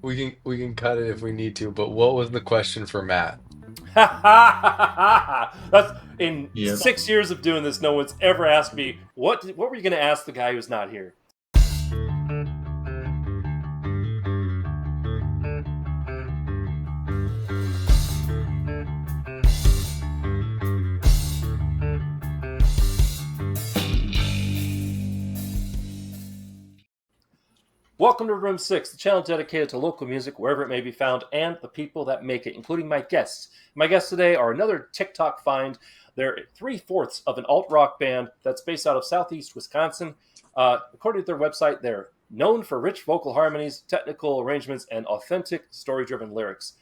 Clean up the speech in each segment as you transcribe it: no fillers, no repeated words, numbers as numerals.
we can cut it if we need to. But what was the question for Matt? That's in Yep. 6 years of doing this, no one's ever asked me what were you going to ask the guy who's not here. Welcome to Room 6, the channel dedicated to local music wherever it may be found and the people that make it, including my guests. My guests today are another TikTok find. They're three-fourths of an alt-rock band that's based out of southeast Wisconsin. According to their website, they're known for rich vocal harmonies, technical arrangements, and authentic story-driven lyrics.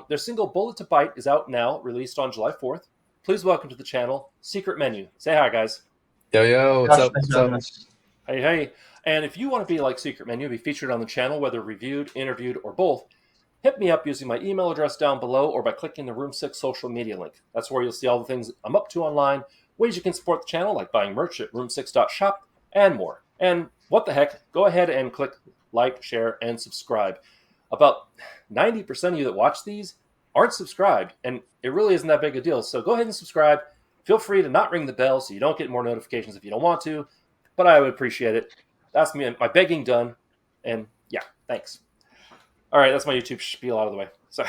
Their single Bullet to Bite is out now, released on July 4th. Please welcome to the channel, Secret Menu. Say hi, guys. Yo, what's Gosh, up? thanks What's for having up? us. Hey. And if you want to be like Secret Menu, be featured on the channel, whether reviewed, interviewed, or both, hit me up using my email address down below or by clicking the Room 6 social media link. That's where you'll see all the things I'm up to online, ways you can support the channel, like buying merch at room6.shop, and more. And what the heck, go ahead and click like, share, and subscribe. About 90% of you that watch these aren't subscribed, and it really isn't that big a deal. So go ahead and subscribe. Feel free to not ring the bell so you don't get more notifications if you don't want to, but I would appreciate it. That's me, my begging done. And yeah, thanks. All right, that's my YouTube spiel out of the way. So,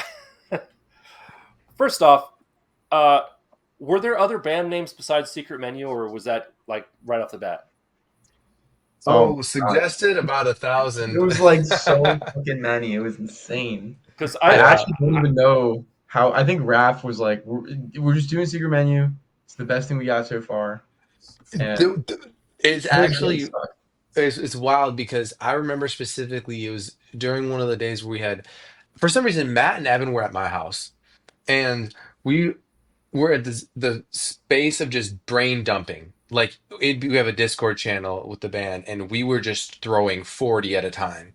first off, were there other band names besides Secret Menu, or was that like right off the bat? Oh Oh, God, suggested about a it thousand. was like so fucking many. It was insane. Because I I, Yeah. actually don't even know how. I think Raph was like, "We're just doing secret menu. It's the best thing we got so far." And It's those names actually suck. it's wild because I remember specifically it was during one of the days where we had, for some reason, Matt and Evan were at my house, and we were at the space of just brain dumping. Like we have a Discord channel with the band, and we were just throwing 40 at a time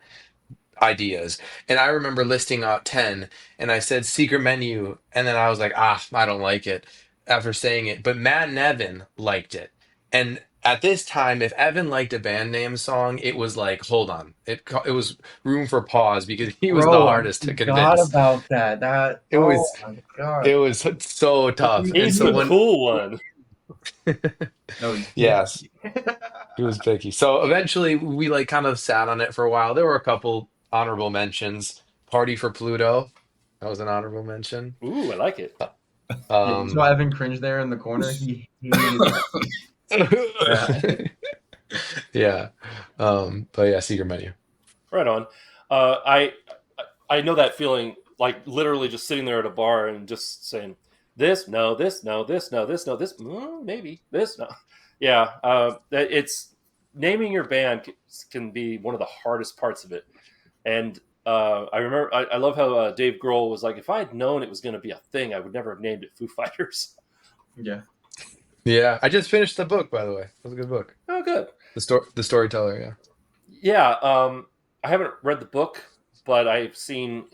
ideas. And I remember listing out 10, and I said secret menu, and then I was like, I don't like it after saying it. But Matt and Evan liked it. And at this time, if Evan liked a band name song, it was like, hold on. It was room for pause because he was the Bro, I hardest to forgot convince. about that. That. It Oh was my it God. was so tough. And he's so the when cool one. No, he's yes, picky. he was picky. So eventually we like kind of sat on it for a while. There were a couple honorable mentions. Party for Pluto. That was an honorable mention. Ooh, I like it. Yeah, you saw Um, Evan cringe there in the corner. He hated that. yeah. But yeah, secret menu. Right on. I know that feeling, like literally just sitting there at a bar and just saying this, no, this, no, this, no, this, no, this, maybe this, no. Yeah, it's naming your band can be one of the hardest parts of it. And I remember, I love how Dave Grohl was like, if I had known it was going to be a thing, I would never have named it Foo Fighters. Yeah. Yeah, I just finished the book, by the way. It was a good book. Oh, good. The storyteller, yeah. Yeah, I haven't read the book, but I've seen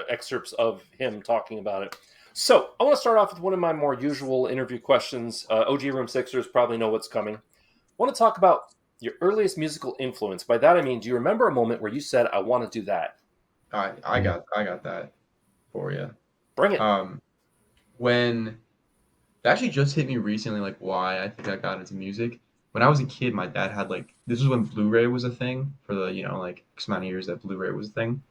excerpts of him talking about it. So I want to start off with one of my more usual interview questions. OG Room Sixers probably know what's coming. I want to talk about your earliest musical influence. By that I mean, do you remember a moment where you said, "I want to do that"? I got that for you. Bring it. Um, when It actually just hit me recently, like why I think I got into music. When I was a kid, my dad had like this was when Blu-ray was a thing for the like X amount of years that Blu-ray was a thing,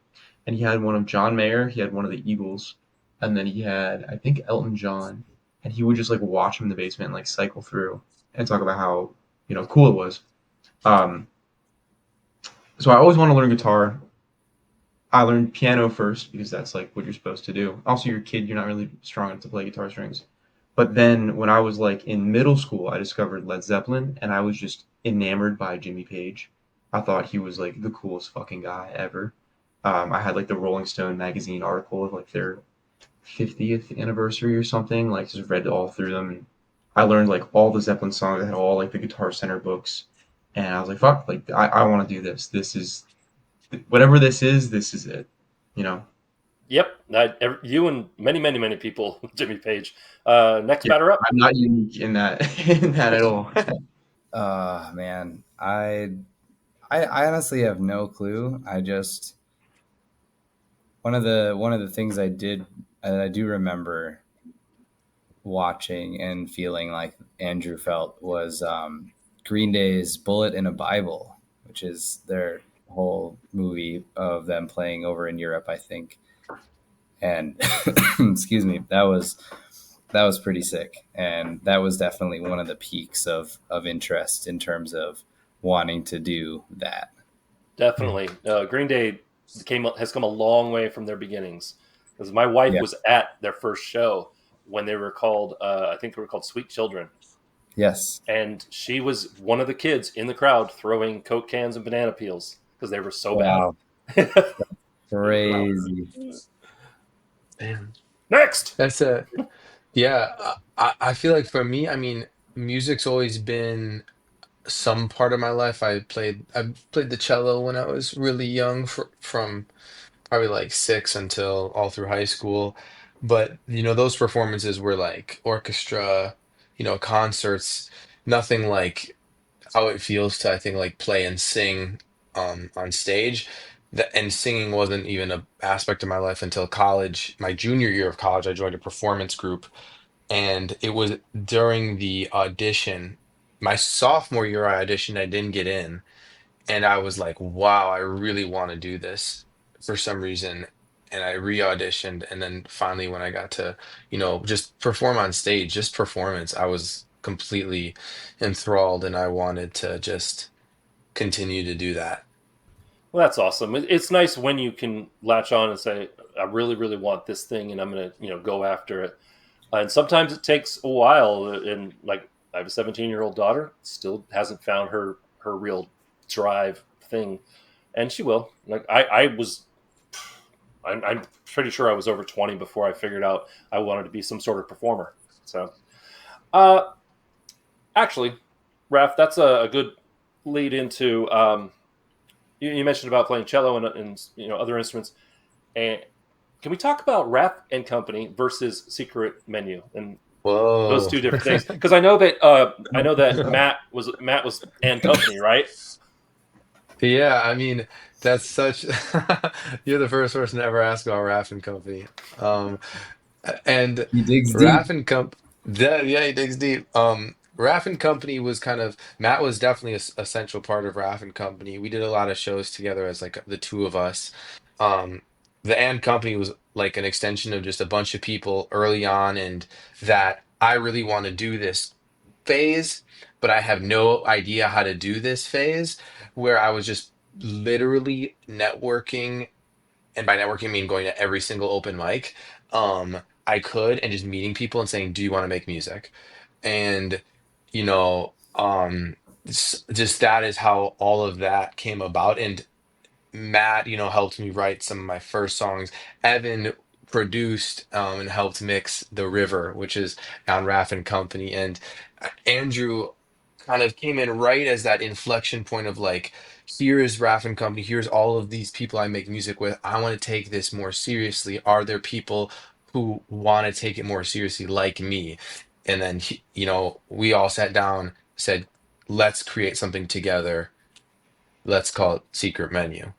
and he had one of John Mayer, he had one of the Eagles, and then he had I think Elton John, and he would just like watch him in the basement and like cycle through and talk about how cool it was. Um, so I always want to learn guitar. I learned piano first because that's like what you're supposed to do. Also, you're a kid, you're not really strong enough to play guitar strings. But then when I was like in middle school, I discovered Led Zeppelin and I was just enamored by Jimmy Page. I thought he was like the coolest fucking guy ever. I had like the Rolling Stone magazine article of like their 50th anniversary or something, like just read all through them. And I learned like all the Zeppelin songs. I had all like the Guitar Center books. And I was like, fuck, like I want to do this. This is whatever this is it, you know? Yep, you and many, many, many people. Jimmy Page. Next Yeah, batter up. I'm not unique in that in that at all. Man, I honestly have no clue. I just one of the things I do remember watching and feeling like Andrew felt was Green Day's "Bullet in a Bible," which is their whole movie of them playing over in Europe, I think. And excuse me, that was pretty sick, and that was definitely one of the peaks of interest in terms of wanting to do that. Definitely, Green Day has come a long way from their beginnings. Because my wife Yeah. was at their first show when they were called, I think they were called Sweet Children, Yes. and she was one of the kids in the crowd throwing Coke cans and banana peels because they were so bad. Wow. Crazy. Man, Next. that's a yeah. I feel like for me, I mean, music's always been some part of my life. I played the cello when I was really young, from probably like 6 until all through high school. But those performances were like orchestra, concerts, nothing like how it feels to, I think, like play and sing on stage. And singing wasn't even an aspect of my life until college. My junior year of college, I joined a performance group, and it was during the audition. My sophomore year, I auditioned, I didn't get in, and I was like, wow, I really want to do this for some reason. And I re-auditioned, and then finally when I got to, just perform on stage, just performance, I was completely enthralled, and I wanted to just continue to do that. Well, that's awesome. It's nice when you can latch on and say, "I really, really want this thing, and I'm going to, go after it." And sometimes it takes a while. And like, I have a 17-year-old daughter, still hasn't found her real drive thing, and she will. Like, I'm pretty sure I was over 20 before I figured out I wanted to be some sort of performer. So, uh, actually, Raph, that's a good lead into. You mentioned about playing cello and other instruments. And can we talk about Rap and Company versus Secret Menu and those Whoa. two different things? Because I know that Matt was and Company, right? Yeah, I mean, that's such you're the first person to ever ask about Raff and Company. Um and He digs deep. Raff and Comp yeah, he digs deep. Raff and Company was kind of Matt was definitely a central part of Raff and Company. We did a lot of shows together as like the two of us. Um the and Company was like an extension of just a bunch of people early on, and that I really want to do this phase, but I have no idea how to do this phase, where I was just literally networking, and by networking I mean going to every single open mic I could, and just meeting people and saying, "Do you want to make music?" And just that is how all of that came about. And Matt, helped me write some of my first songs. Evan produced and helped mix The River, which is on Raff and Company. And Andrew kind of came in right as that inflection point of like, here is Raff and Company, here's all of these people I make music with. I want to take this more seriously. Are there people who want to take it more seriously like me? And then we all sat down, said, let's create something together. Let's call it Secret Menu.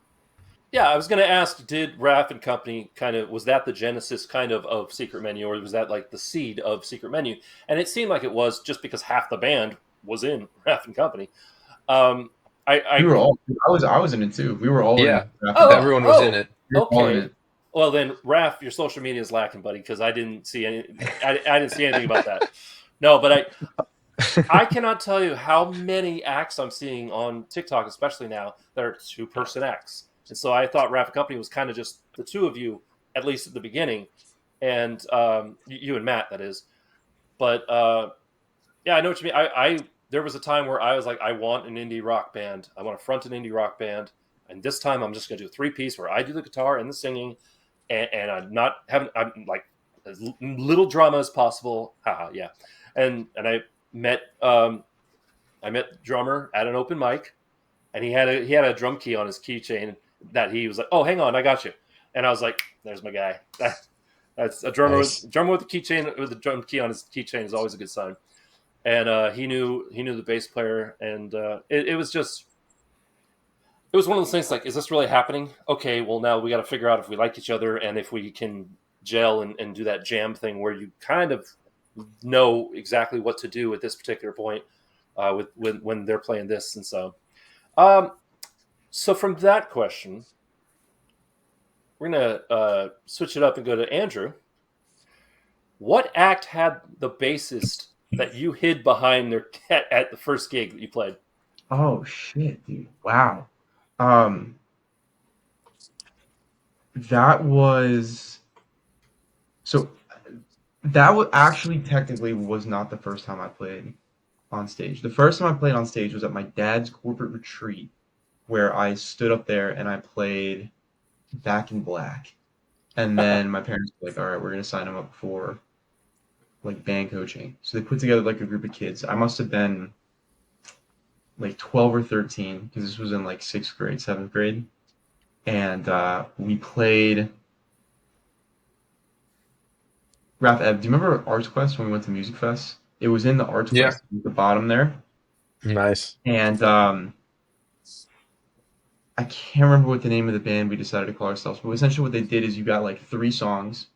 Yeah, I was going to ask, did Rap and Company was that the genesis of Secret Menu, or was that like the seed of Secret Menu? And it seemed like it was just because half the band was in Rap and Company. Um, We I were all. I was in it too. We were all in Yeah, graphic. Oh, everyone was in oh, it. We were all in okay. it. Well then, Raph, your social media is lacking, buddy, because I didn't see any. I didn't see anything about that. No, but I cannot tell you how many acts I'm seeing on TikTok, especially now, that are two-person acts. And so I thought Raph Company was kind of just the two of you, at least at the beginning, and you and Matt, that is. But yeah, I know what you mean. I there was a time where I was like, I want an indie rock band. I want to front an indie rock band, and this time I'm just going to do a three-piece where I do the guitar and the singing, and I'm like as little drama as possible. Haha, yeah. And met um I met the drummer at an open mic, and he had a drum key on his keychain that he was like, oh, hang on, I got you. And I was like, there's my guy. That's a drummer Nice. drummer with a keychain with a drum key on his keychain is always a good sign. And he knew the bass player, and it was just it was one of those things like, is this really happening? Okay, well, now we got to figure out if we like each other and if we can gel and do that jam thing where you kind of know exactly what to do at this particular point with when they're playing this. And um, so from that question, we're going to switch it up and go to Andrew. What act had the bassist that you hid behind their at the first gig that you played? Oh shit, dude! Wow. Um, that was so. That was actually technically was not the first time I played on stage. The first time I played on stage was at my dad's corporate retreat, where I stood up there and I played Back in Black. And then my parents were like, "All right, we're gonna sign him up for like band coaching." So they put together like a group of kids. I must have been like 12 or 13 because this was in like sixth grade, seventh grade, and we played. Raph, Eb, do you remember Arts Quest when we went to Music Fest? It was in the Arts Yeah. Quest at the bottom there, Nice. and I can't remember what the name of the band we decided to call ourselves, but essentially what they did is you got like three songs.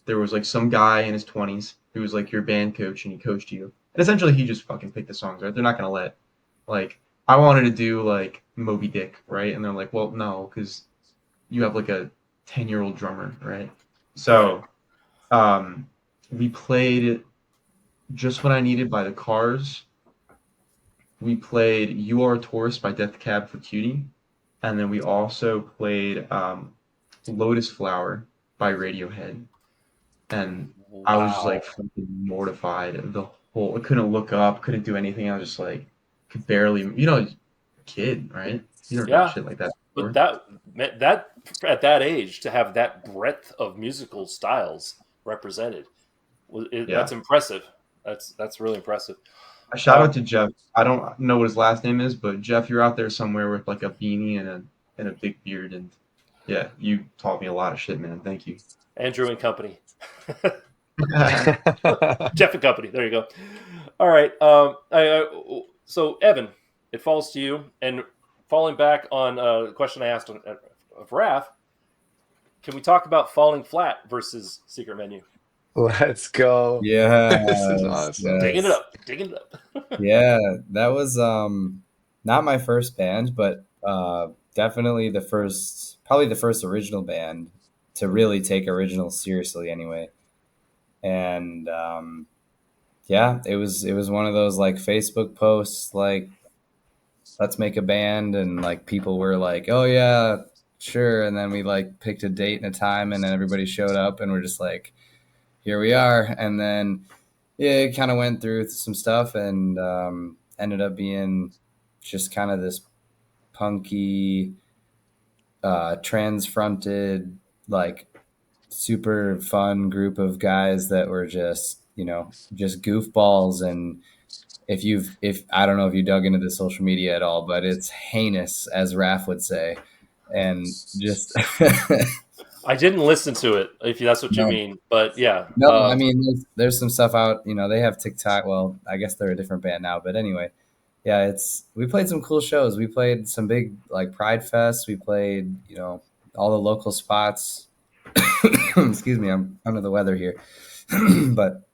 There was like some guy in his 20s who was like your band coach and he coached you. And essentially he just fucking picked the songs, right? They're not gonna let like I wanted to do like Moby Dick, right? And they're like, well, no, because you have like a 10-year-old drummer, right? Right. So we played Just What I Needed by the Cars. We played You Are a Tourist by Death Cab for Cutie. And then we also played Lotus Flower by Radiohead. And I was just Wow. like fucking mortified. I couldn't look up, couldn't do anything. I was just like, could barely, kid, right? You never done Yeah. shit like that But before. that at that age to have that breadth of musical styles represented, Yeah. that's impressive. That's really impressive. A shout out to Jeff. I don't know what his last name is, but Jeff, you're out there somewhere with like a beanie and a big beard, and yeah, you taught me a lot of shit, man. Thank you. Andrew and Company, Jeff and Company. There you go. All right. So Evan, it falls to you. And falling back on the question I asked of Raph, can we talk about falling flat versus secret menu? Let's go. This is Yes, awesome. Digging it yes. up, digging it up. Yeah, that was not my first band, but definitely probably the first original band to really take originals seriously anyway. And yeah, it was one of those like Facebook posts like let's make a band and like people were like, "Oh yeah, sure." And then we like picked a date and a time and then everybody showed up and we're just like, "Here we are." And then yeah, it kind of went through some stuff and ended up being just kind of this punky, trans fronted, like super fun group of guys that were just, just goofballs. And if I don't know if you dug into the social media at all, but it's heinous, as Raph would say. And just, I didn't listen to it, if that's what you no, mean. But yeah, no, I mean, there's some stuff out. They have TikTok. Well, I guess they're a different band now, but anyway, yeah, we played some cool shows. We played some big like Pride Fest. We played, all the local spots. Excuse me, I'm under the weather here, but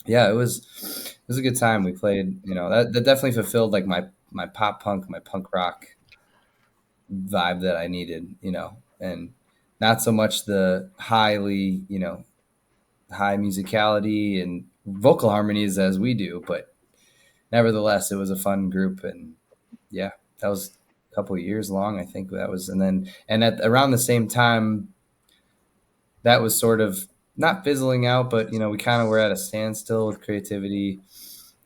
yeah, it was a good time. We played, that definitely fulfilled like my pop punk, my punk rock vibe that I needed, and not so much the highly, high musicality and vocal harmonies as we do, but nevertheless, it was a fun group, and yeah, that was a couple of years long, I think that was, and at around the same time, that was sort of not fizzling out, but we kind of were at a standstill with creativity.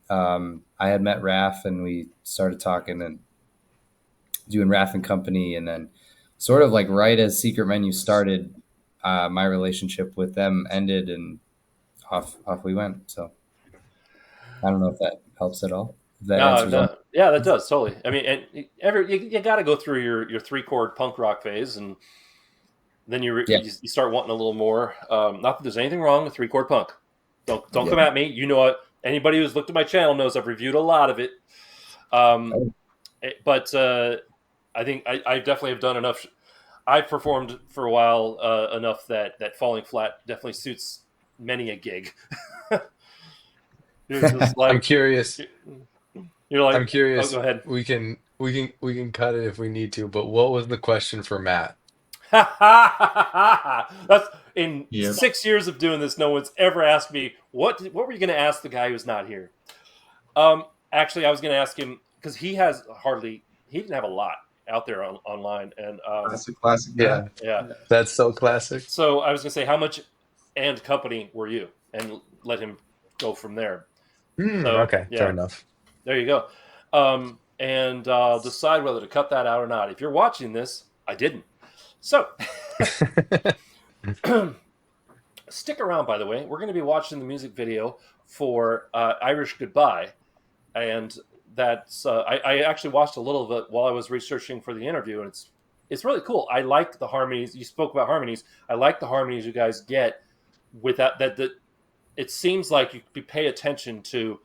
I had met Raph, and we started talking and doing Raph and Company, and then sort of like right as Secret Menu started, my relationship with them ended, and off we went. So I don't know if that helps at all. If that no, answers all. no, yeah, that does totally. I mean, and you got to go through your 3 chord punk rock phase, and then Yeah, you start wanting a little more. Not that there's anything wrong with 3 chord punk. Don't yeah. come at me. You know what? Anybody who's looked at my channel knows I've reviewed a lot of it. Um, Oh, but I think I definitely have done enough. I've performed for a while enough that falling flat definitely suits many a gig. You're just I'm like curious. you're like, I'm oh, curious. go ahead. We can cut it if we need to. But what was the question for Matt? That's in Yeah. 6 years of doing this. No one's ever asked me what were you going to ask the guy who's not here. Actually, I was going to ask him because he didn't have a lot out there online, and Classic Matt. Yeah, yeah. Yeah. that's so classic. So I was going to say, how much and company were you, and let him go from there. So Okay, fair yeah, enough. there you go. And decide whether to cut that out or not. If you're watching this, I didn't. So stick around, by the way. We're going to be watching the music video for Irish Goodbye. And that's I actually watched a little of it while I was researching for the interview, and it's really cool. I like the harmonies. You spoke about harmonies. I like the harmonies you guys get with that it seems like you pay attention to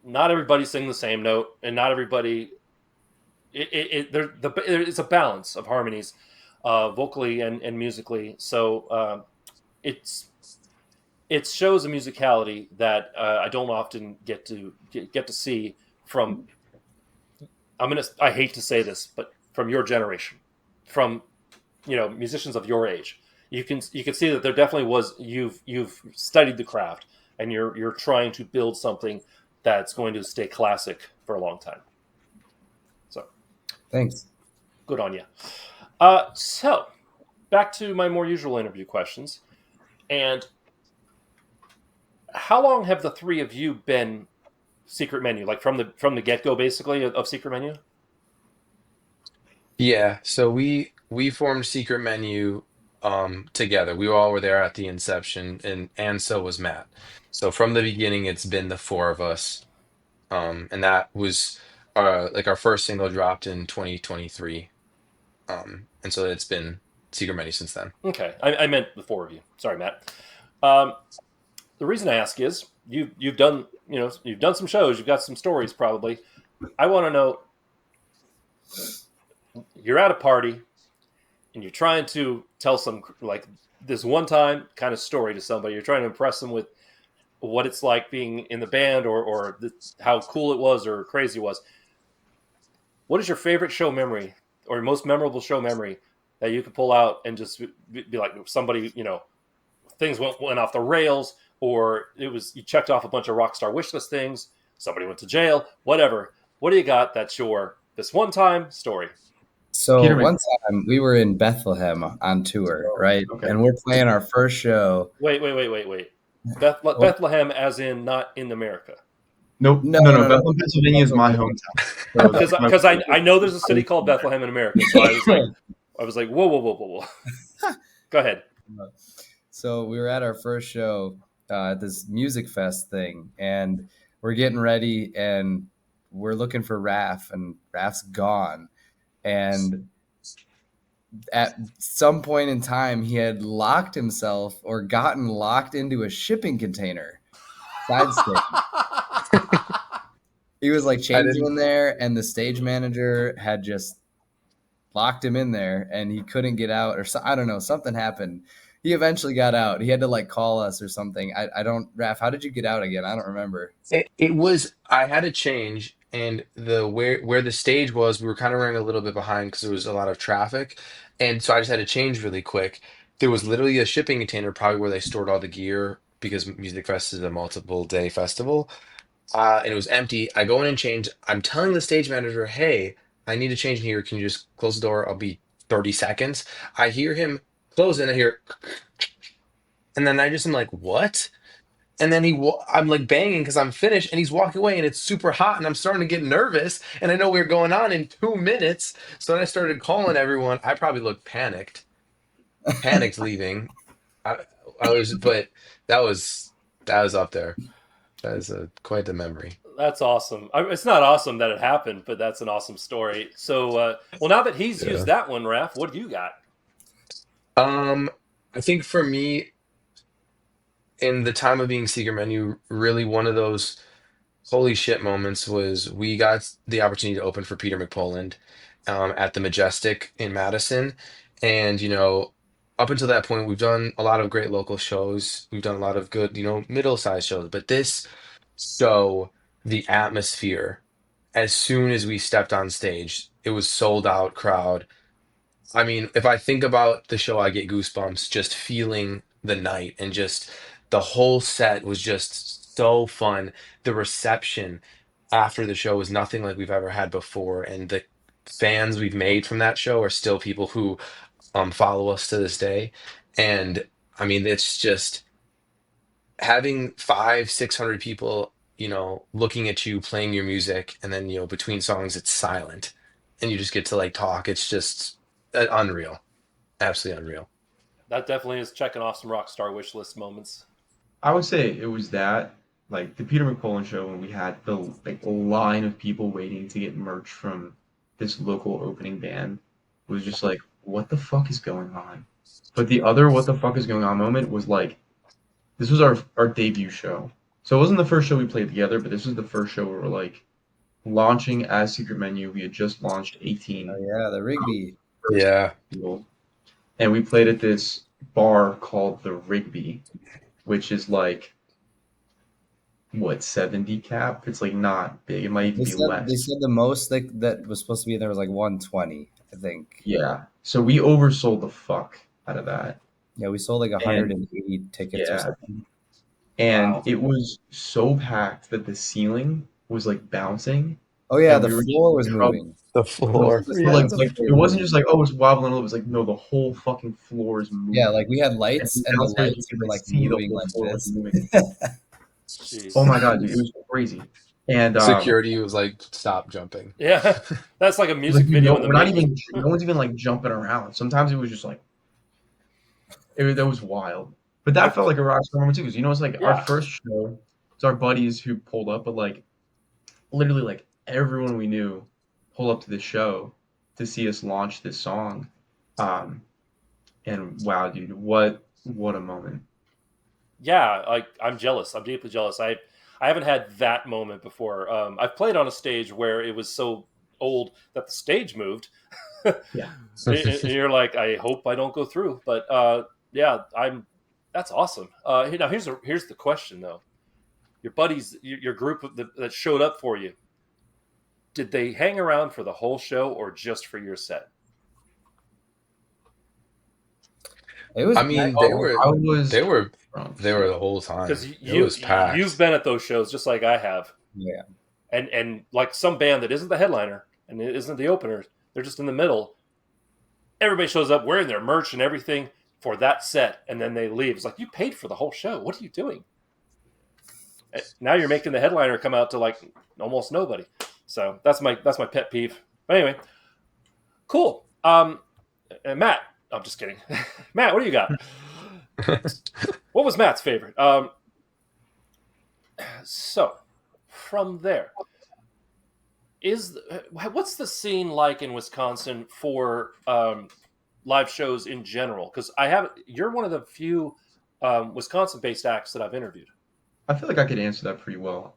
not everybody sing the same note, and not everybody it's a balance of harmonies, vocally and musically. So it's it shows a musicality that I don't often get to see from. I hate to say this, but from your generation, from musicians of your age, you can see that there definitely was you've studied the craft, and you're trying to build something that's going to stay classic for a long time. So Thanks. good on you. So back to my more usual interview questions. And how long have the three of you been Secret Menu? Like from the get go, basically of Secret Menu. Yeah, so we formed Secret Menu together. We all were there at the inception, and so was Matt. So from the beginning it's been the four of us. And that was like our first single dropped in 2023. And so it's been Secret Menu since then. Okay, I meant the four of you. Sorry, Matt. Um, the reason I ask is you've done you've done some shows. You've got some stories probably. I want to know, you're at a party and you're trying to tell some like this one time kind of story to somebody. You're trying to impress them with what it's like being in the band, or how cool it was or crazy it was. What is your favorite show memory or most memorable show memory that you could pull out and just be like somebody, things went off the rails, or it was you checked off a bunch of rock star wish list things, somebody went to jail, whatever. What do you got that's your this one time story? So Peterman. one time we were in Bethlehem on tour, right? Okay. And we're playing our first show. Wait. Well, Bethlehem, as in not in America. Nope. no, No. no, no. Bethlehem, Pennsylvania is my hometown. So that's my Because I know there's a city called Bethlehem in America, so I was like whoa. Go ahead. So we were at our first show at this music fest thing, and we're getting ready, and we're looking for Raph, and Raph's gone. And at some point in time, he had locked himself or gotten locked into a shipping container side stage. He was like I chained didn't. in there, and the stage manager had just locked him in there, and he couldn't get out, or I don't know, something happened. He eventually got out. He had to like call us or something. I don't, Raph, how did you get out again? I don't remember. It was I had to change, and the where the stage was, we were kind of running a little bit behind because there was a lot of traffic, and so I just had to change really quick. There was literally a shipping container, probably where they stored all the gear because Music Fest is a multiple day festival. And it was empty. I go in and change. I'm telling the stage manager, "Hey, I need to change in here. Can you just close the door? I'll be 30 seconds." I hear him close, and I hear, and then I just am like, "What?" And then I'm like banging because I'm finished, and he's walking away, and it's super hot, and I'm starting to get nervous, and I know we're going on in 2 minutes. So then I started calling everyone. I probably looked panicked leaving. I, I was, but that was that was up there. That is quite the memory. That's awesome. It's not awesome that it happened, but that's an awesome story. So, well, now that he's Yeah. used that one, Raph, what do you got? Um, I think for me, in the time of being Secret Menu, really one of those. holy shit moments was we got the opportunity to open for Peter McPoland at the Majestic in Madison. And, up until that point, we've done a lot of great local shows. We've done a lot of good, middle-sized shows. But this show, the atmosphere, as soon as we stepped on stage, it was sold out crowd. I mean, if I think about the show, I get goosebumps just feeling the night and just the whole set was just so fun. The reception after the show was nothing like we've ever had before, and the fans we've made from that show are still people who follow us to this day. And I mean, it's just having 500, 600 people, looking at you playing your music, and then between songs it's silent, and you just get to like talk. It's just unreal. Absolutely unreal. That definitely is checking off some rock star wish list moments. I would say it was that, like the Peter McPolin show when we had the like line of people waiting to get merch from this local opening band was just like, what the fuck is going on? But the other what the fuck is going on moment was like this was our debut show. So it wasn't the first show we played together, but this was the first show where we're like launching as Secret Menu. We had just launched Oh 18 yeah, the Rigby. first Yeah. single, and we played at this bar called the Rigby, which is like what 70 cap. It's like not big. It might even They be said they less. said the most like that was supposed to be in there was like 120, I think. Yeah. So we oversold the fuck out of that. Yeah, we sold like And 180 tickets or yeah, something. and Wow. it was so packed that the ceiling was like bouncing, Oh yeah, and the we were in floor was trouble. moving. The No, floor. The so Yeah, like ceiling the like floor it was wasn't moving. just like, oh, it's wobbling a little. It was like, no, the whole fucking floor is Yeah, moving. like we had And lights from and the downstairs you lights could were like like see the moving whole like floor was this. moving. Oh Jeez. my god, dude, it was crazy. And security was like, stop jumping. Yeah, that's like a it was like, music dude, video no, in the we're not making. even no one's even like jumping around. Sometimes it was just like that was wild. But that I felt like a rock star moment too, because it's like our yeah. first show. It's our buddies who pulled up, but like literally like everyone we knew pulled up to the show to see us launch this song. Um, and wow, dude, what a moment. Yeah, I'm jealous. I'm deeply jealous. I haven't had that moment before. I've played on a stage where it was so old that the stage moved. Yeah. And you're like, I hope I don't go through. But yeah, I'm. That's awesome. Now here's the question though. Your buddies, your group that showed up for you, did they hang around for the whole show or just for your set? It was I packed. mean, they Oh, were I was they were drunk, they were so the whole Because time. It you was you've packed. been at those shows just like I have, Yeah. and like some band that isn't the headliner and it isn't the opener, they're just in the middle. Everybody shows up wearing their merch and everything for that set, and then they leave. It's like you paid for the whole show. What are you doing? Now you're making the headliner come out to like almost nobody. So that's my pet peeve. But anyway, cool. And Matt, I'm just kidding. Matt, what do you got? What was Matt's favorite? So from there, is what's the scene like in Wisconsin for live shows in general? Because you're one of the few Wisconsin-based acts that I've interviewed. I feel like I could answer that pretty well.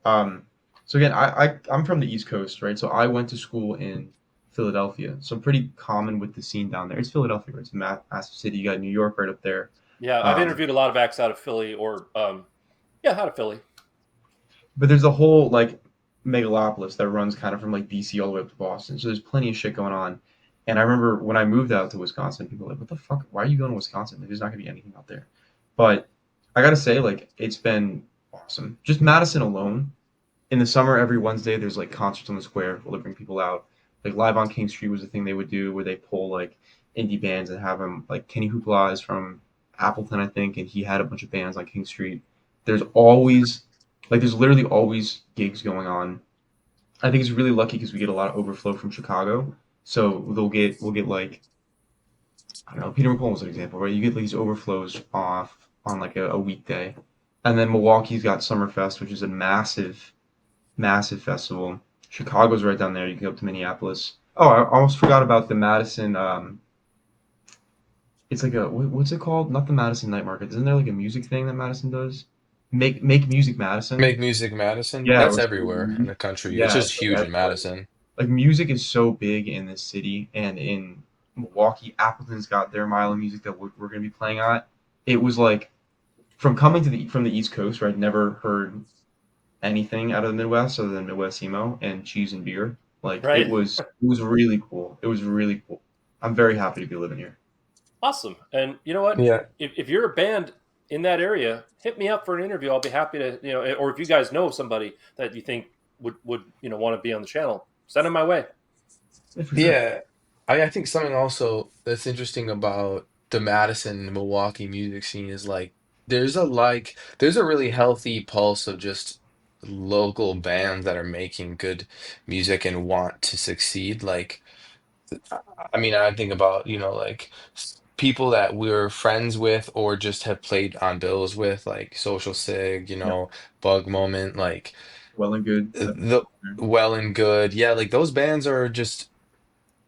So again, I'm from the East Coast, right? So I went to school in Philadelphia, so I'm pretty common with the scene down there. It's Philadelphia, right? It's a massive city. You got New York right up there. Yeah, I've Um, interviewed a lot of acts out of Philly or yeah, out of Philly. but there's a whole like megalopolis that runs kind of from like DC all the way up to Boston. So there's plenty of shit going on. And I remember when I moved out to Wisconsin, people were like, "What the fuck? Why are you going to Wisconsin? Like, there's not gonna be anything out there." But I gotta say, like, it's been awesome. Just Madison alone. In the summer, every Wednesday, there's like concerts on the square where they bring people out. Like Live on King Street was a thing they would do where they pull like indie bands and have them. Like Kenny Hoopla is from Appleton, I think, and he had a bunch of bands on King Street. There's always there's literally always gigs going on. I think it's really lucky because we get a lot of overflow from Chicago. So we'll get like I don't know, Peter McCollum was an example, right? You get these overflows off on like a weekday. And then Milwaukee's got Summerfest, which is a massive festival. Chicago's right down there. You can go up to Minneapolis. Oh, I almost forgot about the Madison. It's like a what's it called? Not the Madison Night Market. Isn't there like a music thing that Madison does? Make Music Madison. Make Music Madison. Yeah, it That's was everywhere in the country. It's yeah, just it's like huge in everywhere. Madison. Like music is so big in this city and in Milwaukee. Appleton's got their mile of music that we're going to be playing at. It was like from coming to the from the East Coast where I'd never heard anything out of the Midwest other than Midwest emo and cheese and beer. Like right? it was really cool. It was really cool. I'm very happy to be living here. Awesome. And you know what? Yeah. If you're a band in that area, hit me up for an interview. I'll be happy to, or if you guys know somebody that you think would want to be on the channel, send them my way. Yeah, for sure. Yeah. I think something also that's interesting about the Madison, Milwaukee music scene is like there's a really healthy pulse of just local bands that are making good music and want to succeed. Like I I mean, I think about, like people that we're friends with or just have played on bills with, like Social Sig, Yeah. Bug Moment, like Well and good. the Well and Good. Yeah, like those bands are just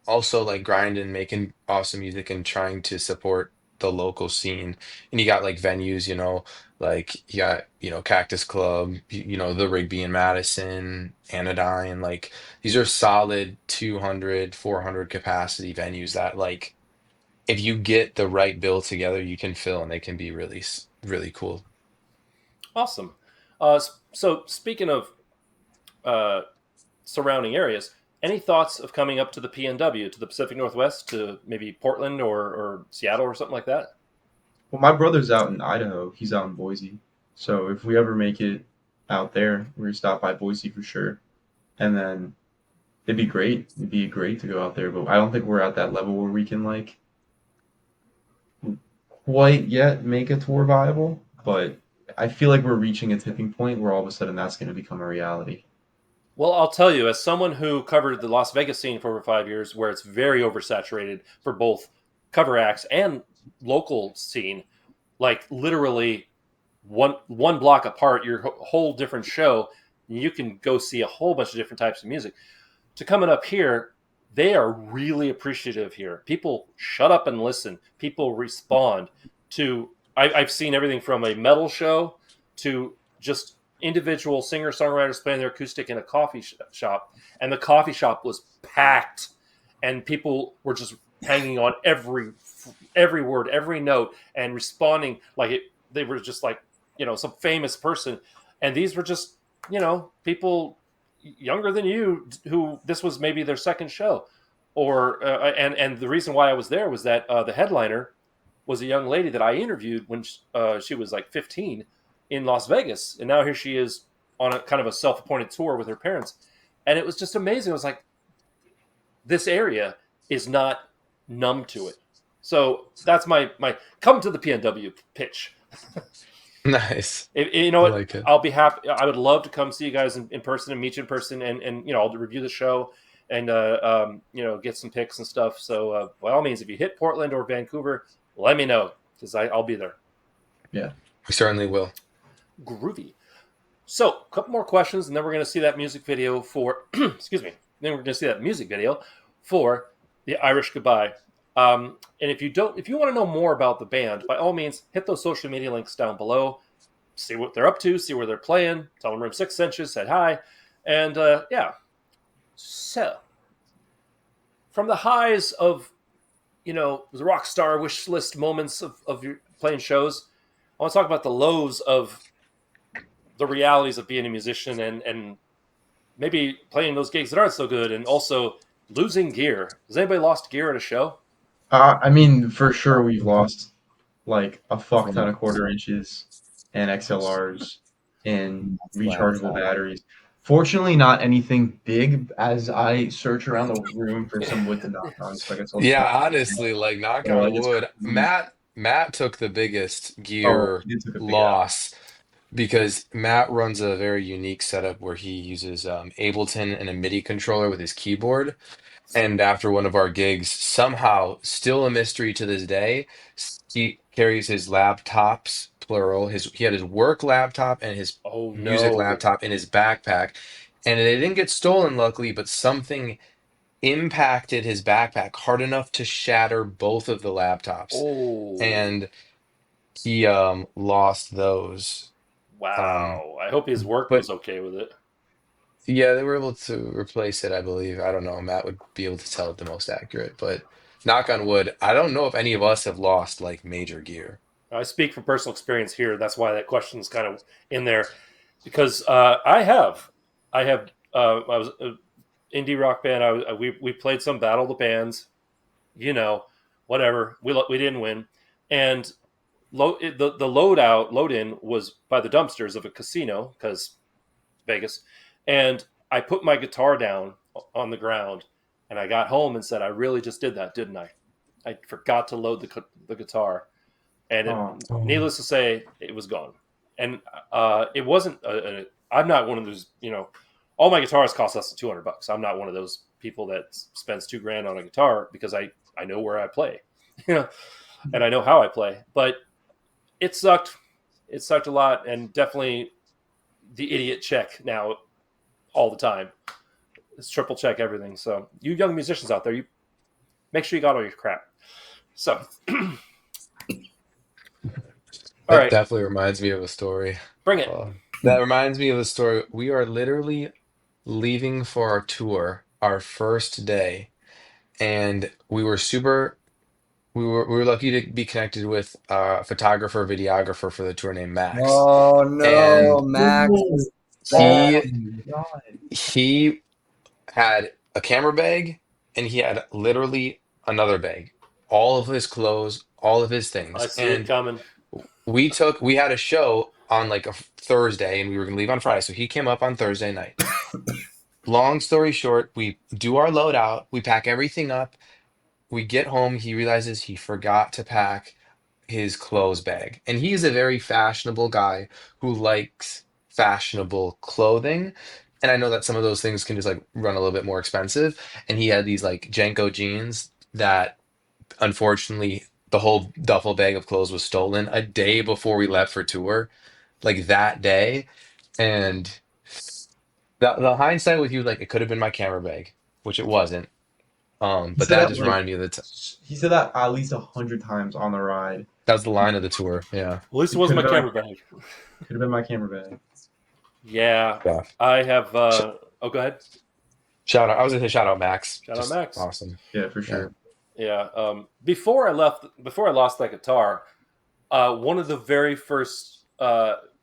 also like grinding, making awesome music and trying to support the local scene. And you got like venues, like you got, Cactus Club, the Rigby in Madison, Anodyne, like these are solid 200, 400 capacity venues that like if you get the right bill together, you can fill and they can be really, really cool. Awesome. So speaking of uh, surrounding areas, any thoughts of coming up to the PNW, to the Pacific Northwest, to maybe Portland or Seattle or something like that? Well, my brother's out in Idaho. He's out in Boise. So if we ever make it out there, we're gonna stop by Boise for sure. And then it'd be great. It'd be great to go out there, but I don't think we're at that level where we can like quite yet make a tour viable. But I feel like we're reaching a tipping point where all of a sudden that's going to become a reality. Well, I'll tell you, as someone who covered the Las Vegas scene for over 5 years, where it's very oversaturated for both cover acts and local scene, like literally one block apart, your whole different show, you can go see a whole bunch of different types of music. To coming up here, they are really appreciative here. People shut up and listen. People respond to. I've seen everything from a metal show to just individual singer songwriters playing their acoustic in a coffee shop, and the coffee shop was packed, and people were just hanging on every word, every note, and responding like it. They were just like some famous person, and these were just people younger than you who this was maybe their second show, or and the reason why I was there was that the headliner was a young lady that I interviewed when she was like 15 in Las Vegas, and now here she is on a kind of a self-appointed tour with her parents, and it was just amazing. It was like this area is not numb to it. So that's my come to the PNW pitch. Nice. You know I what? like it. I'll be happy. I would love to come see you guys in person and meet you in person, and I'll review the show and get some pics and stuff. So by all means, if you hit Portland or Vancouver, let me know because I'll be there. Yeah. We certainly will. Groovy. So a couple more questions, and then we're going to see that music video for excuse me. Then we're going to see that music video for the Irish Goodbye. And if you want to know more about the band, by all means, hit those social media links down below. See what they're up to, see where they're playing. Tell them Room 6 Inches said hi. And yeah. So, from the highs of, the rock star wish list moments of your playing shows, I want to talk about the lows of the realities of being a musician and maybe playing those gigs that aren't so good and also losing gear. Has anybody lost gear at a show? I mean, for sure we've lost like a fuck ton of quarter inches and XLRs and rechargeable Laptop. batteries. Fortunately, not anything big as I search around the room for some wood to knock on so I can tell the Yeah, stuff. honestly, like knock So, on like it's wood. crazy. Matt took the biggest Oh, gear he took a big L. loss because Matt runs a very unique setup where he uses Ableton and a MIDI controller with his keyboard. And after one of our gigs, somehow, still a mystery to this day, he carries his laptops, plural. He had his work laptop and his Oh music no. laptop in his backpack, and they didn't get stolen, luckily, but something impacted his backpack hard enough to shatter both of the laptops, Oh. and he lost those. Um, Wow. I hope his work but was okay with it. yeah, they were able to replace it, I believe. I don't know. Matt would be able to tell it the most accurate, but knock on wood, I don't know if any of us have lost like major gear. I speak from personal experience here. That's why that question's kind of in there because I have. I was an indie rock band. We played some Battle of the Bands. You know, whatever. We didn't win, and the load in was by the dumpsters of a casino because Vegas, and I put my guitar down on the ground, and I got home and said, "I really just did that, didn't I? I forgot to load the guitar." And Oh, Oh. needless to say, it was gone. And it wasn't. I'm not one of those. All my guitars cost less than $200. I'm not one of those people that spends $2,000 on a guitar because I know where I play, and I know how I play. But it sucked. It sucked a lot, and definitely the idiot check now all the time. It's triple check everything. So you young musicians out there, you make sure you got all your crap. So all That right, definitely reminds me of a story. bring it. Uh, that reminds me of a story. We are literally leaving for our tour, our first day, and we were lucky to be connected with a photographer, videographer for the tour named Max. Oh no, And Max is oh he bad. my God. he had a camera bag and he had literally another bag, all of his clothes, all of his I things. see it And coming. we had a show on like a Thursday and we were gonna leave on Friday. So he came up on Thursday night. Long story short, we do our loadout, we pack everything up, we get home, he realizes he forgot to pack his clothes bag. And he is a very fashionable guy who likes fashionable clothing. And I know that some of those things can just like run a little bit more expensive. And he had these like Jenko jeans that unfortunately the whole duffel bag of clothes was stolen a day before we left for tour, like that day. And the hindsight with you, like it could have been my camera bag, which it wasn't. He But said that that just like reminded me of he said that at least 100 times on the ride. that was the line of the tour. Yeah. At least it It could wasn't have my been camera like bag. could have been my camera bag. Yeah, Yeah. I have. Sh- Oh, go ahead. Shout out. I was gonna say shout out Max. Shout out Just Max. awesome. Yeah, for Yeah. sure. Yeah. Before I lost that guitar, one of the very first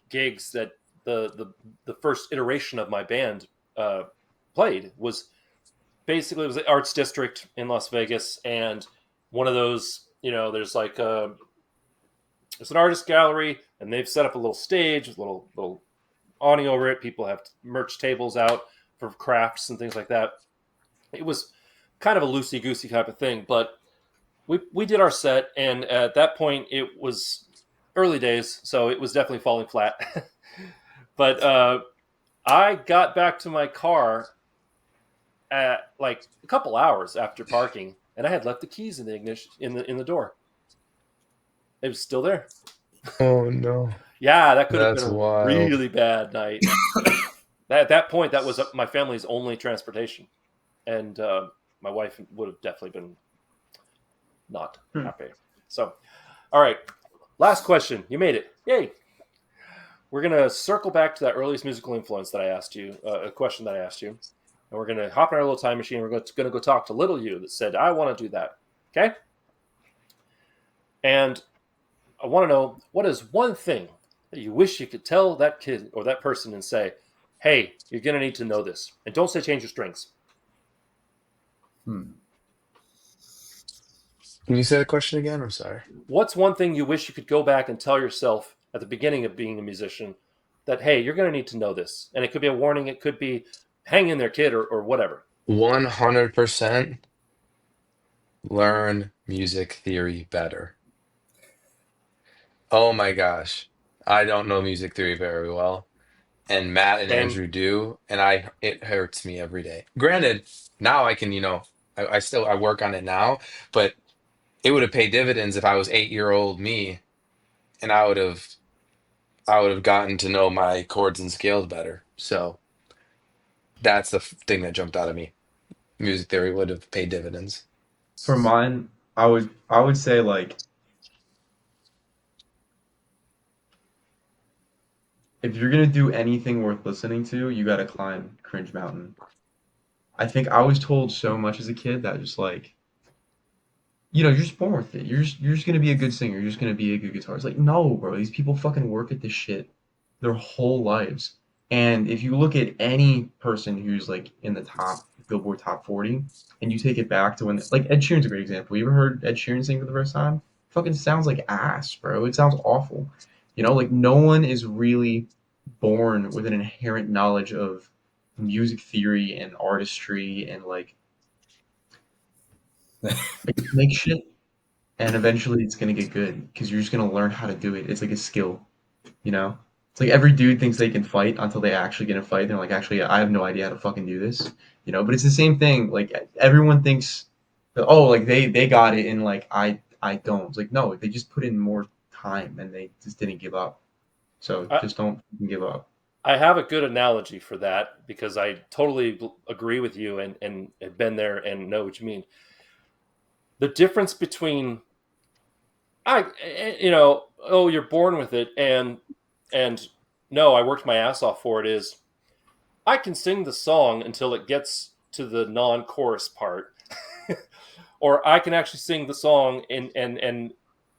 gigs that the first iteration of my band uh, played was basically it was the Arts District in Las Vegas, and one of those. There's like it's an artist gallery, and they've set up a little stage with a little awning over it. People have merch tables out for crafts and things like that. It was kind of a loosey goosey type of thing, but we did our set, and at that point it was early days, so it was definitely falling flat. But I got back to my car at like a couple hours after parking, and I had left the keys in the ignition in the door. It was still there. Oh no. Yeah, that could have been That's a wild. really bad night. At that point, that was my family's only transportation, and my wife would have definitely been not Hmm. happy. So, all right, last question. You made it. Yay! We're gonna circle back to that earliest musical influence that I asked you, a question that I asked you, and we're gonna hop in our little time machine. We're gonna go talk to little you that said, "I want to do that." Okay, and I want to know what is one thing that you wish you could tell that kid or that person and say, "Hey, you're gonna need to know this," and don't say change your strings. Hmm. Can you say the question again? I'm sorry. What's one thing you wish you could go back and tell yourself at the beginning of being a musician that, hey, you're going to need to know this? And it could be a warning, it could be hang in there, kid, or whatever. 100% learn music theory better. Oh my gosh. I don't know music theory very well. And Matt and Same. Andrew do, and it hurts me every day. Granted, now I can, I work on it now, but it would have paid dividends if I was 8-year old me and I would have gotten to know my chords and scales better. So that's the thing that jumped out at me. Music theory would have paid dividends. For mine, I would say like if you're gonna do anything worth listening to, you gotta climb Cringe Mountain. I think I was told so much as a kid that just like, you're just born with it. You're just gonna be a good singer. You're just gonna be a good guitarist. Like, no, bro. These people fucking work at this shit their whole lives. And if you look at any person who's like in the top Billboard Top 40, and you take it back to when like Ed Sheeran's a great example. You ever heard Ed Sheeran sing for the first time? Fucking sounds like ass, bro. It sounds awful. Like no one is really born with an inherent knowledge of music theory and artistry and like make shit, and eventually it's gonna get good because you're just gonna learn how to do it. It's like a skill, you know. It's like every dude thinks they can fight until they actually get in a fight. They're like, actually, I have no idea how to fucking do this. But it's the same thing. Like everyone thinks that, oh, like they got it, and like I don't. It's like no, they just put in more time and they just didn't give up. So I, just don't give up. I have a good analogy for that because I totally agree with you and have been there and know what you mean. The difference between oh, you're born with it, and no, I worked my ass off for it. Is I can sing the song until it gets to the non-chorus part, or I can actually sing the song and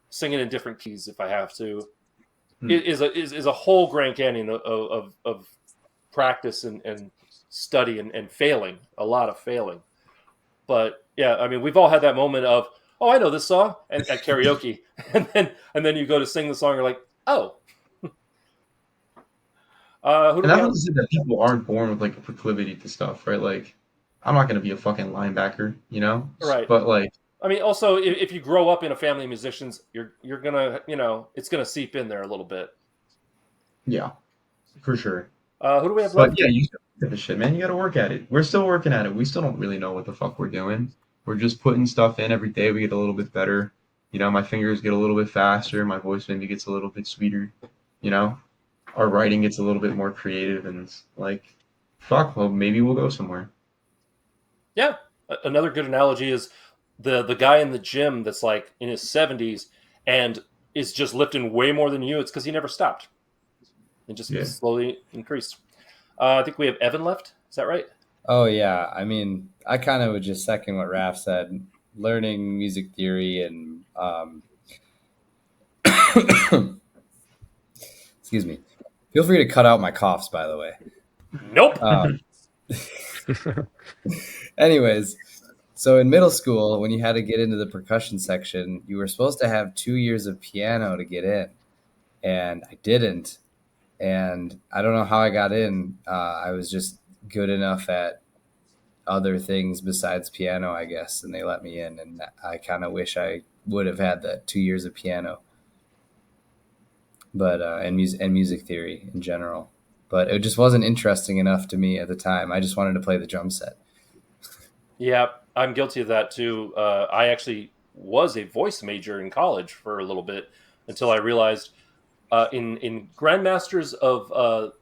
sing it in different keys if I have to. It is a whole Grand Canyon of practice and study and failing, a lot of failing. But yeah, I mean, we've all had that moment of, oh, I know this song, and at karaoke, and then you go to sing the song, you're like, oh, who do And we that's have? not to say that people aren't born with like a proclivity to stuff, right? Like, I'm not gonna be a fucking linebacker. Right. But like, I mean, also, if you grow up in a family of musicians, you're gonna, it's gonna seep in there a little bit. yeah, for sure. Who do we have But left? yeah, you still get the shit, man. You got to work at it. We're still working at it. We still don't really know what the fuck we're doing. We're just putting stuff in every day. We get a little bit better. My fingers get a little bit faster. My voice maybe gets a little bit sweeter. You know, our writing gets a little bit more creative, and it's like, fuck. Well, maybe we'll go somewhere. Yeah, another good analogy is the guy in the gym that's like in his 70s and is just lifting way more than you. It's because he never stopped. It just Yeah. slowly increased. I think we have Evan left. Is that right? Oh yeah, I mean, I kind of would just second what Raph said. Learning music theory and excuse me. Feel free to cut out my coughs, by the way. Nope. Anyways, so in middle school, when you had to get into the percussion section, you were supposed to have 2 years of piano to get in, and I didn't. And I don't know how I got in. I was just good enough at other things besides piano, I guess, and they let me in. And I kind of wish I would have had that 2 years of piano, but and music theory in general. But it just wasn't interesting enough to me at the time. I just wanted to play the drum set. Yeah, I'm guilty of that too. I actually was a voice major in college for a little bit until I realized in Grandmasters of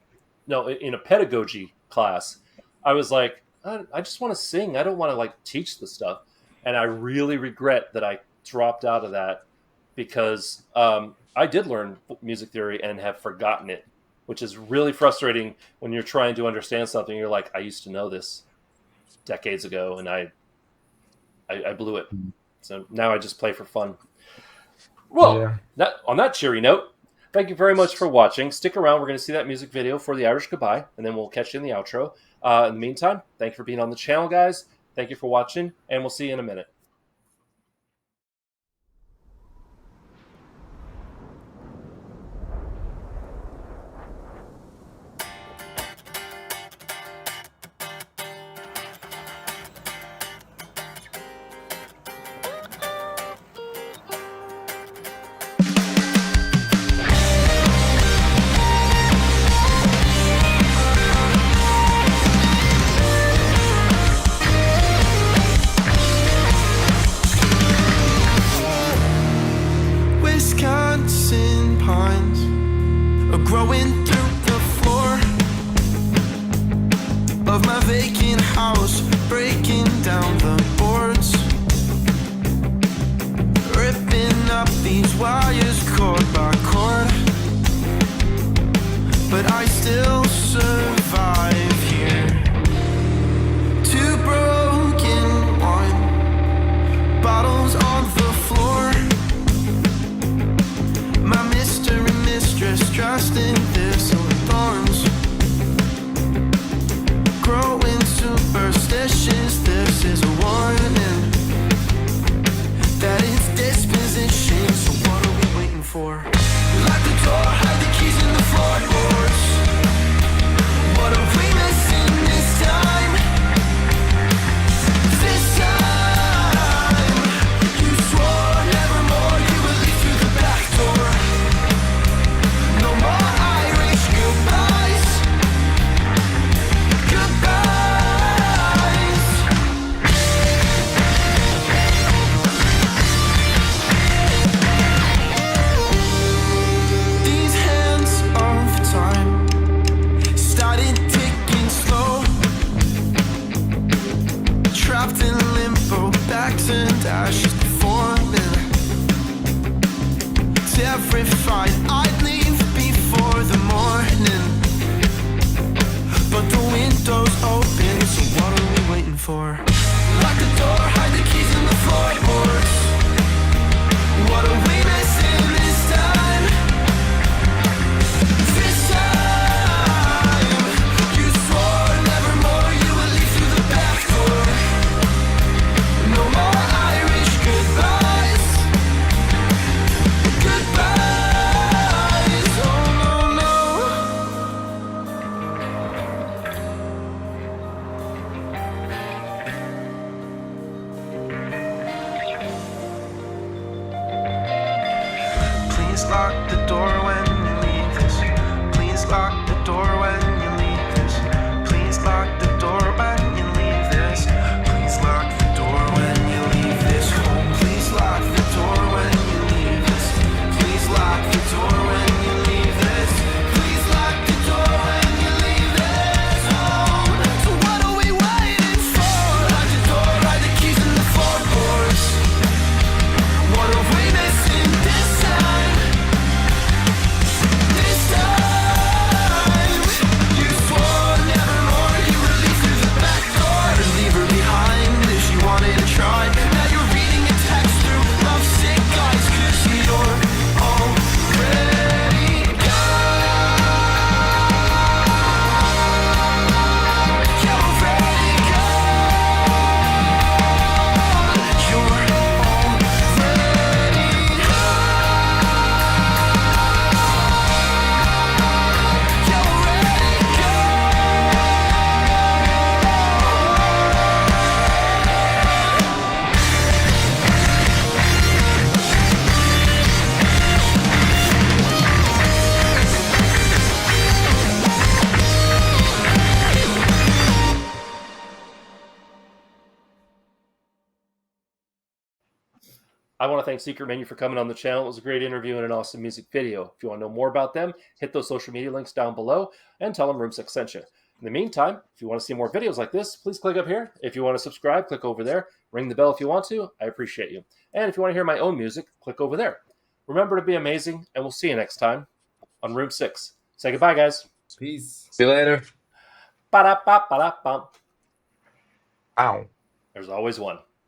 no, in a pedagogy class, I was like, I just want to sing. I don't want to like teach the stuff, and I really regret that I dropped out of that because I did learn music theory and have forgotten it, which is really frustrating when you're trying to understand something. You're like, I used to know this decades ago, and I blew it. So now I just play for fun. Well, Yeah. on that cheery note, thank you very much for watching. Stick around. We're going to see that music video for the Irish Goodbye, and then we'll catch you in the outro. In the meantime, thank you for being on the channel, guys. Thank you for watching, and we'll see you in a minute. still survive here. Two broken wine bottles on the floor. My Mr. and Mistress dressed in thistle and thorns. Growing superstitious, this is a warning that it's disposition. So what are we waiting for? Lock the door, hide the keys in the floorboards. What are we missing this time? This time, you swore nevermore you would leave through the back door. No more Irish goodbyes. Goodbyes. These hands of time started ticking slow. Trapped in limbo, backs and ashes before me. Terrified I'd leave before the morning, but the window's open, so what are we waiting for? Lock the door, hide the keys in the floorboards. What are we missing this time? This time, you swore nevermore you would leave through the back door. No more Irish goodbyes. Goodbyes. Oh no, no. Please lock the door when you leave this. Please lock the door when you leave this. Please lock the door when you leave this. Please lock the door when you leave this home. Please lock the door when you leave this. Please lock the door when you leave this. Please lock the door when you leave this home. So what are we waiting for? Lock the door, hide the keys in the floorboards. What are we missing this time? This time, you swore nevermore you would leave through the back door and leave her behind if she wanted to try. Now you're reading a text through lovesick eyes, 'cause you're already gone. You're already gone. You're already I want to thank Secret Menu for coming on the channel. It was a great interview and an awesome music video. If you want to know more about them, hit those social media links down below and tell them Room 6 sent you. In the meantime, if you want to see more videos like this, please click up here. If you want to subscribe, click over there. Ring the bell if you want to. I appreciate you. And if you want to hear my own music, click over there. Remember to be amazing, and we'll see you next time on Room 6. Say goodbye, guys. Peace. See you later. Ba-da-ba-ba-da-bum. Ow. There's always one.